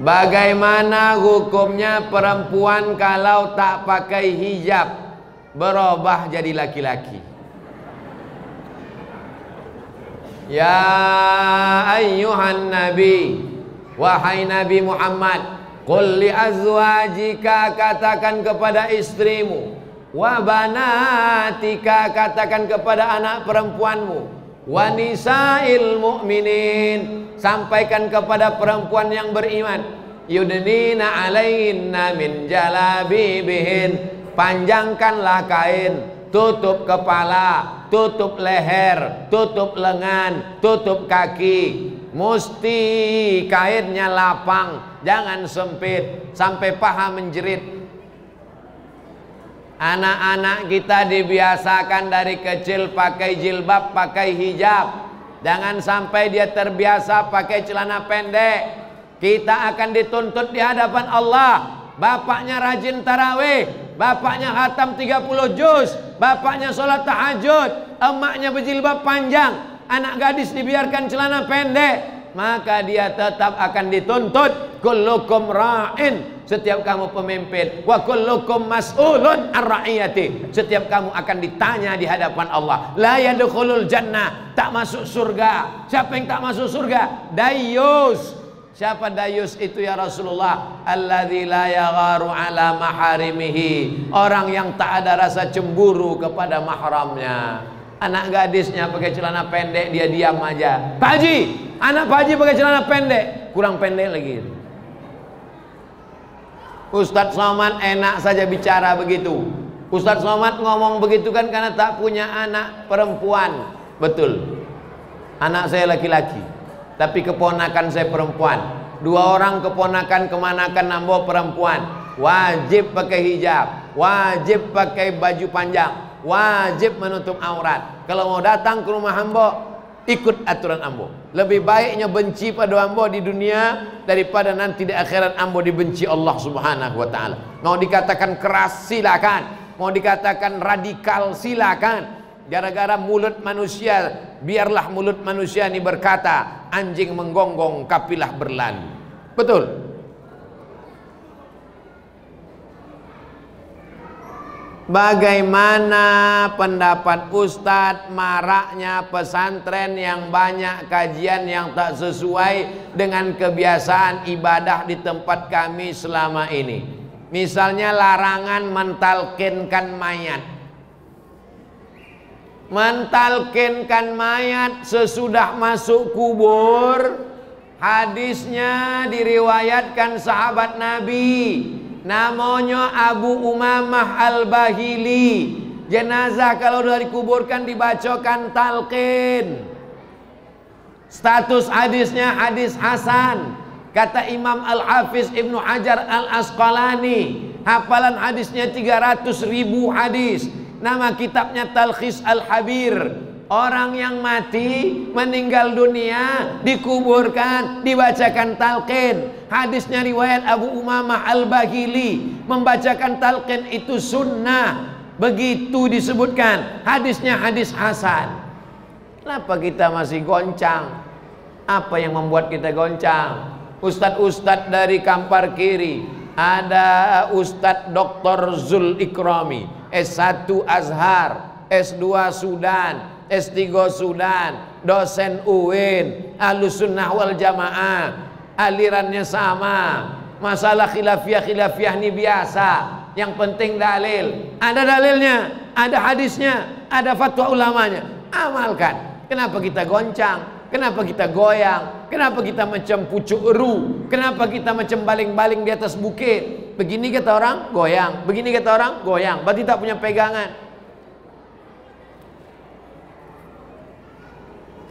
Bagaimana hukumnya perempuan kalau tak pakai hijab berubah jadi laki-laki? Ya ayyuhan nabi, wahai Nabi Muhammad, qul li azwajika, katakan kepada istrimu, wa banatika, katakan kepada anak perempuanmu, wa nisa'il mu'minin, sampaikan kepada perempuan yang beriman, yudnina alaihinna min jalabibihin, panjangkanlah kain, tutup kepala, tutup leher, tutup lengan, tutup kaki, mesti kainnya lapang, jangan sempit sampai paha menjerit. Anak-anak kita dibiasakan dari kecil pakai jilbab, pakai hijab. Jangan sampai dia terbiasa pakai celana pendek. Kita akan dituntut di hadapan Allah. Bapaknya rajin tarawih, bapaknya khatam 30 juz, bapaknya sholat tahajud, emaknya berjilbab panjang, anak gadis dibiarkan celana pendek, maka dia tetap akan dituntut. Kullukum ra'in, setiap kamu pemimpin, wa kullukum mas'ulun an ra'iyati, setiap kamu akan ditanya di hadapan Allah. La yadkhulul jannah, tak masuk surga. Siapa yang tak masuk surga? Dayus. Siapa dayus itu ya Rasulullah? Alladzi la yagharu ala maharimihi, orang yang tak ada rasa cemburu kepada mahramnya. Anak gadisnya pakai celana pendek, dia diam aja. Pak Haji, anak Pak Haji pakai celana pendek, kurang pendek lagi. Ustadz Somad enak saja bicara begitu. Ustadz Somad ngomong begitu kan karena tak punya anak perempuan. Betul, anak saya laki-laki, tapi keponakan saya perempuan. 2 orang keponakan kemanakan nambo perempuan. Wajib pakai hijab, wajib pakai baju panjang, wajib menutup aurat. Kalau mau datang ke rumah ambo, ikut aturan ambo. Lebih baiknya benci pada ambo di dunia daripada nanti di akhirat ambo dibenci Allah Subhanahu wa ta'ala. Mau dikatakan keras silakan, mau dikatakan radikal silakan. Gara-gara mulut manusia, biarlah mulut manusia ini berkata, anjing menggonggong kapilah berlalu. Betul. Bagaimana pendapat Ustadz maraknya pesantren yang banyak kajian yang tak sesuai dengan kebiasaan ibadah di tempat kami selama ini? Misalnya larangan mentalkinkan mayat. Mentalkinkan mayat sesudah masuk kubur, hadisnya diriwayatkan sahabat Nabi, namanya Abu Umamah Al-Bahili. Jenazah kalau sudah dikuburkan dibacakan talqin. Status hadisnya hadis hasan. Kata Imam Al-Hafiz Ibnu Hajar Al-Asqalani, hafalan hadisnya 300.000 hadis. Nama kitabnya Talkhis Al-Habir. Orang yang mati, meninggal dunia, dikuburkan, dibacakan talqin. Hadisnya riwayat Abu Umamah Al-Bahili. Membacakan talqin itu sunnah. Begitu disebutkan. Hadisnya hadis hasan. Kenapa kita masih goncang? Apa yang membuat kita goncang? Ustadz-ustadz dari Kampar Kiri. Ada Ustadz Dr. Zul Ikrami, S1 Azhar, S2 Sudan, S3 Sudan, dosen UIN, Ahlussunnah wal Jamaah, alirannya sama. Masalah khilafiyah ini biasa. Yang penting dalil. Ada dalilnya, ada hadisnya, ada fatwa ulamanya. Amalkan. Kenapa kita goncang? Kenapa kita goyang? Kenapa kita macam pucuk eru? Kenapa kita macam baling-baling di atas bukit? Begini kata orang, goyang. Begini kata orang, goyang. Berarti tak punya pegangan.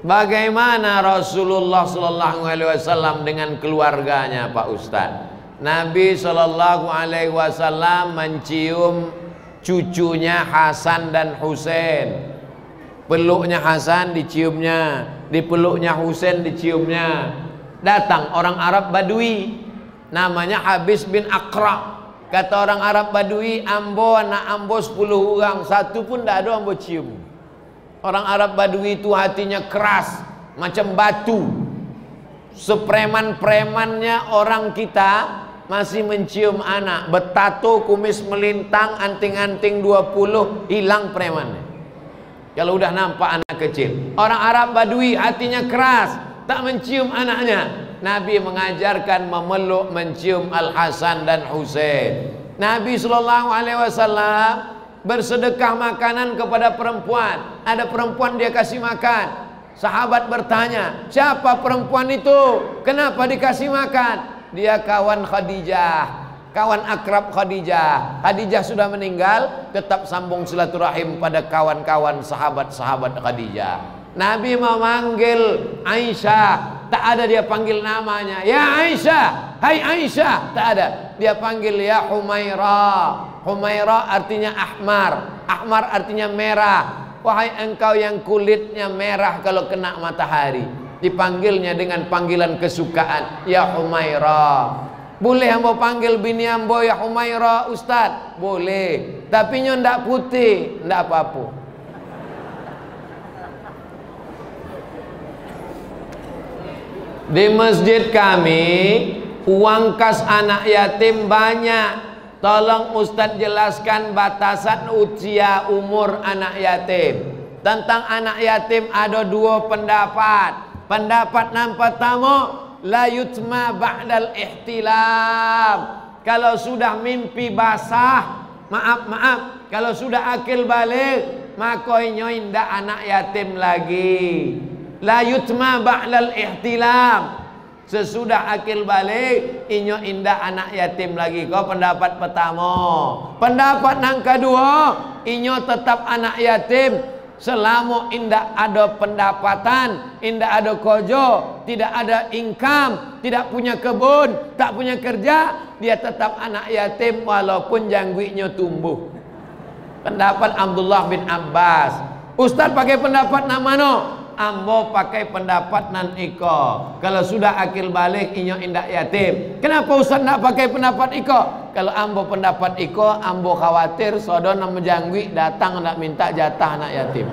Bagaimana Rasulullah Sallallahu Alaihi Wasallam dengan keluarganya, Pak Ustadz? Nabi Sallallahu Alaihi Wasallam mencium cucunya Hasan dan Husain. Peluknya Hasan diciumnya, di peluknya Husain diciumnya. Datang orang Arab Badui, namanya Habis bin Aqra. Kata orang Arab Badui, ambo anak ambo 10 orang, satu pun tidak ada ambo cium. Orang Arab Badui itu hatinya keras macam batu. sepreman-premannya orang kita masih mencium anak, bertato, kumis melintang, anting-anting 20, hilang premannya. Kalau udah nampak anak kecil. Orang Arab Badui hatinya keras, tak mencium anaknya. Nabi mengajarkan memeluk, mencium Al-Hasan dan Husain. Nabi SAW bersedekah makanan kepada perempuan. Ada perempuan dia kasih makan. Sahabat bertanya, siapa perempuan itu? Kenapa dikasih makan? Dia kawan Khadijah, kawan akrab Khadijah. Khadijah sudah meninggal, tetap sambung silaturahim pada kawan-kawan sahabat-sahabat Khadijah. Nabi memanggil Aisyah, tak ada dia panggil namanya. Ya Aisyah, hai Aisyah, tak ada. Dia panggil ya Humairah. Humairah artinya ahmar, ahmar artinya merah. Wahai engkau yang kulitnya merah kalau kena matahari. Dipanggilnya dengan panggilan kesukaan, ya Humairah. Boleh ambo panggil bini ambo ya Humairah Ustaz? Boleh. Tapi nyo ndak putih, ndak apa-apa. Di masjid kami uang kas anak yatim banyak. Tolong Ustadz jelaskan batasan usia umur anak yatim. Tentang anak yatim ada dua pendapat. Pendapat yang pertama, la yutma ba'dal ihtilam. Kalau sudah mimpi basah, maaf, kalau sudah akil balik, maka inyo indak anak yatim lagi. La yutma ba'dal ihtilam. Sesudah akil balik, inyo indak anak yatim lagi. Kau pendapat pertama. Pendapat yang kedua, inyo tetap anak yatim selama indak ada pendapatan, indak ada kojo, tidak ada income, tidak punya kebun, tak punya kerja, dia tetap anak yatim walaupun jangguinya tumbuh. Pendapat Abdullah bin Abbas. Ustaz pakai pendapat nak mana? Ambo pakai pendapat nan iko. Kalau sudah akil balik inyo indak yatim. Kenapa Ustaz nak pakai pendapat iko? Kalau ambo pendapat iko, ambo khawatir sodon nama jangwi datang nak minta jatah anak yatim.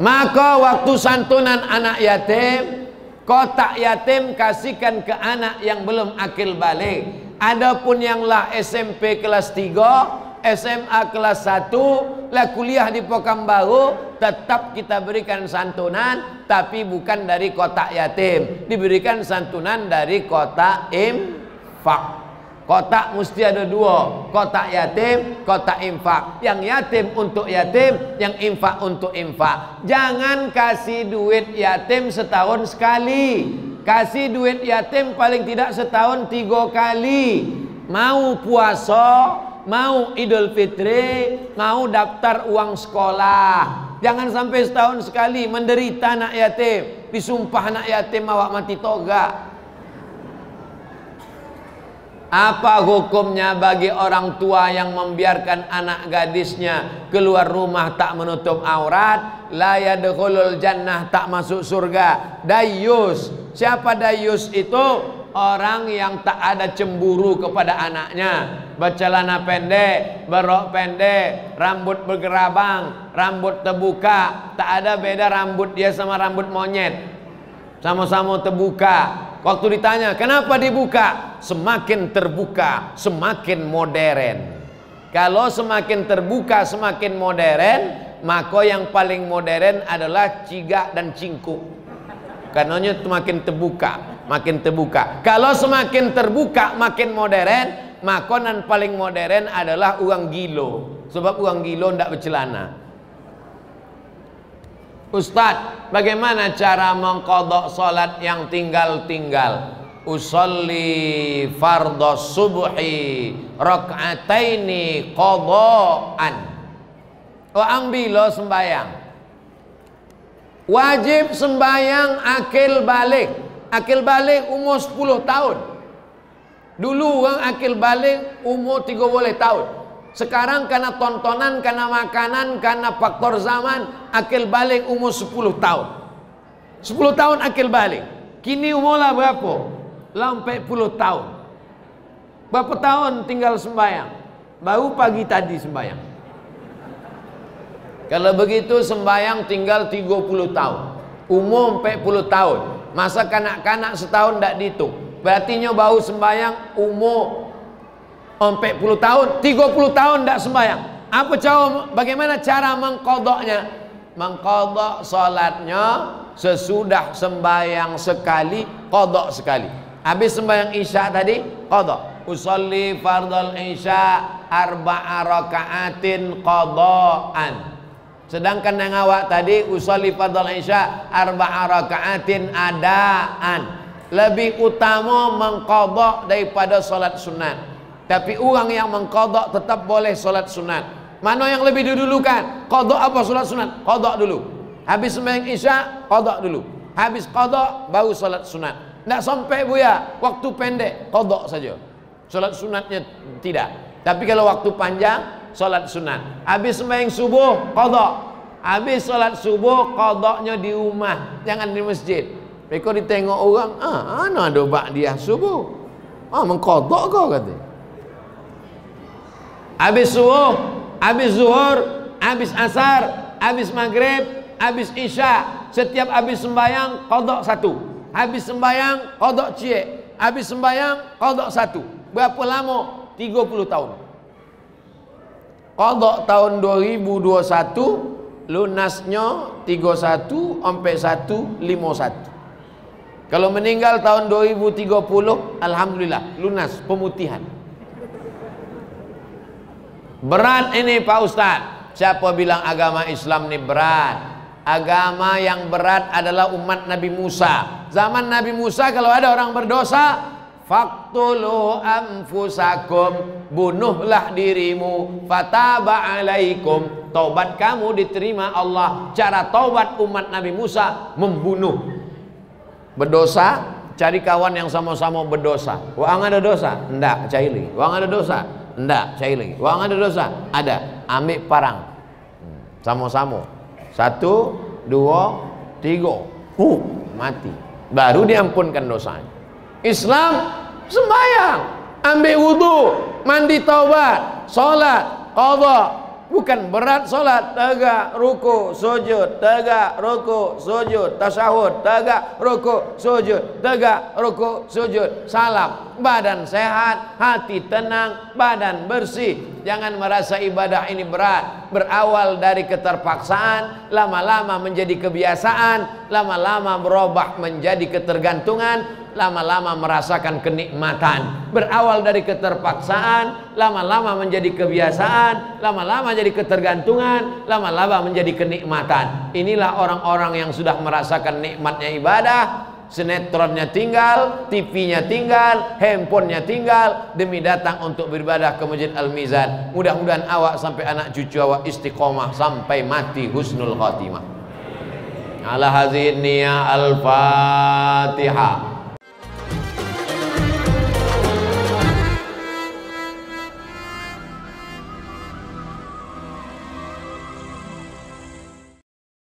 Maka waktu santunan anak yatim, kotak yatim kasihkan ke anak yang belum akil balik. Adapun yang lah SMP kelas 3, SMA kelas 1, lah kuliah di Pekanbaru, tetap kita berikan santunan, tapi bukan dari kotak yatim, diberikan santunan dari kotak infak. Kotak mesti ada dua, kotak yatim, kotak infak. Yang yatim untuk yatim, yang infak untuk infak. Jangan kasih duit yatim setahun sekali. Kasih duit yatim paling tidak setahun 3 kali. Mau puasa, mau Idul Fitri, mau daftar uang sekolah. Jangan sampai setahun sekali menderita anak yatim. Disumpah anak yatim awak mati toga. Apa hukumnya bagi orang tua yang membiarkan anak gadisnya keluar rumah tak menutup aurat? La yadkhulul jannah, tak masuk surga. Dayus. Siapa dayus itu? Orang yang tak ada cemburu kepada anaknya. Bercelana pendek, berrok pendek, rambut bergerabang, rambut terbuka. Tak ada beda rambut dia sama rambut monyet. Sama-sama terbuka. Waktu ditanya, kenapa dibuka? Semakin terbuka, semakin modern. Kalau semakin terbuka, semakin modern, maka yang paling modern adalah cigak dan cingkuk. Karenanya semakin terbuka, makin terbuka. Kalau semakin terbuka, makin modern, maka yang paling modern adalah uang gilo. Sebab uang gilo tidak bercelana. Ustadz, bagaimana cara mengqadha salat yang tinggal-tinggal? Usolli fardhos subhi rak'ataini qadhaan. Ambil sembayang. Wajib sembayang akil balik. Akil balik umur 10 tahun. Dulu orang akil balik umur 30 tahun. Sekarang karena tontonan, karena makanan, karena faktor zaman, akil balik umur 10 tahun. 10 tahun akil balik. Kini umurlah berapa? Sampai 10 tahun. Berapa tahun tinggal sembahyang? Baru pagi tadi sembahyang. Kalau begitu sembahyang tinggal 30 tahun. umur 40 tahun. Masa kanak-kanak setahun tak dihitung. Berarti nyo bau sembayang umur 40 tahun, 30 tahun tak sembayang. Apa cara, bagaimana cara mengqadaknya? Mengqadak salatnya sesudah sembayang sekali, qadak sekali. Habis sembayang isya tadi, qadak. Usolli fardal isya arba'a raka'atin qadaan. Sedangkan yang awak tadi usolli fardal isya arba'a raka'atin adaan. Lebih utama mengqadak daripada solat sunat. Tapi orang yang mengqadak tetap boleh solat sunat. Mana yang lebih didulukan? Qadak apa solat sunat? Qadak dulu. Habis sembahyang isya, qadak dulu. Habis qadak baru solat sunat. Tak sampai buya, waktu pendek qadak saja. Solat sunatnya tidak. Tapi kalau waktu panjang, solat sunat. Habis sembahyang subuh, qadak. Habis solat subuh, qadaknya di rumah, jangan di masjid. Mereka ditengok orang, ana ada ba'diyah subuh. Mengqadak kau kata. Habis subuh, habis zuhur, habis asar, habis maghrib, habis isya, setiap habis sembayang qadak satu. Habis sembayang qadak cie. Habis sembayang qadak satu. Berapa lama? 30 tahun. Qadak tahun 2021, lunasnya 31 sampai 151. Kalau meninggal tahun 2030, alhamdulillah lunas pemutihan. Berat ini Pak Ustaz. Siapa bilang agama Islam ini berat? Agama yang berat adalah umat Nabi Musa. Zaman Nabi Musa kalau ada orang berdosa, faqtulu anfusakum, bunuhlah dirimu, fataba alaikum, taubat kamu diterima Allah. Cara taubat umat Nabi Musa membunuh. Berdosa, cari kawan yang sama-sama berdosa. Wang ada dosa? Enggak, cari lagi. Wang ada dosa? Enggak, cari lagi. Wang ada dosa? Ada. Ambil parang. Sama-sama. 1, 2, 3. Mati. Baru diampunkan dosanya. Islam sembahyang, ambil wudu, mandi taubat, salat, qadha. Bukan berat solat, tegak, ruku, sujud, tegak, ruku, sujud, tasyahud, tegak, ruku, sujud, tegak, ruku, sujud, salam. Badan sehat, hati tenang, badan bersih. Jangan merasa ibadah ini berat. Berawal dari keterpaksaan, lama-lama menjadi kebiasaan, lama-lama berubah menjadi ketergantungan, lama-lama merasakan kenikmatan. Berawal dari keterpaksaan, lama-lama menjadi kebiasaan, lama-lama jadi ketergantungan, lama-lama menjadi kenikmatan. Inilah orang-orang yang sudah merasakan nikmatnya ibadah. Sinetronnya tinggal, TV-nya tinggal, handphonenya tinggal, demi datang untuk beribadah ke Masjid Al-Mizan. Mudah-mudahan awak sampai anak cucu awak istiqomah sampai mati husnul khatimah. Ala hadhihi niyah al-Fatihah.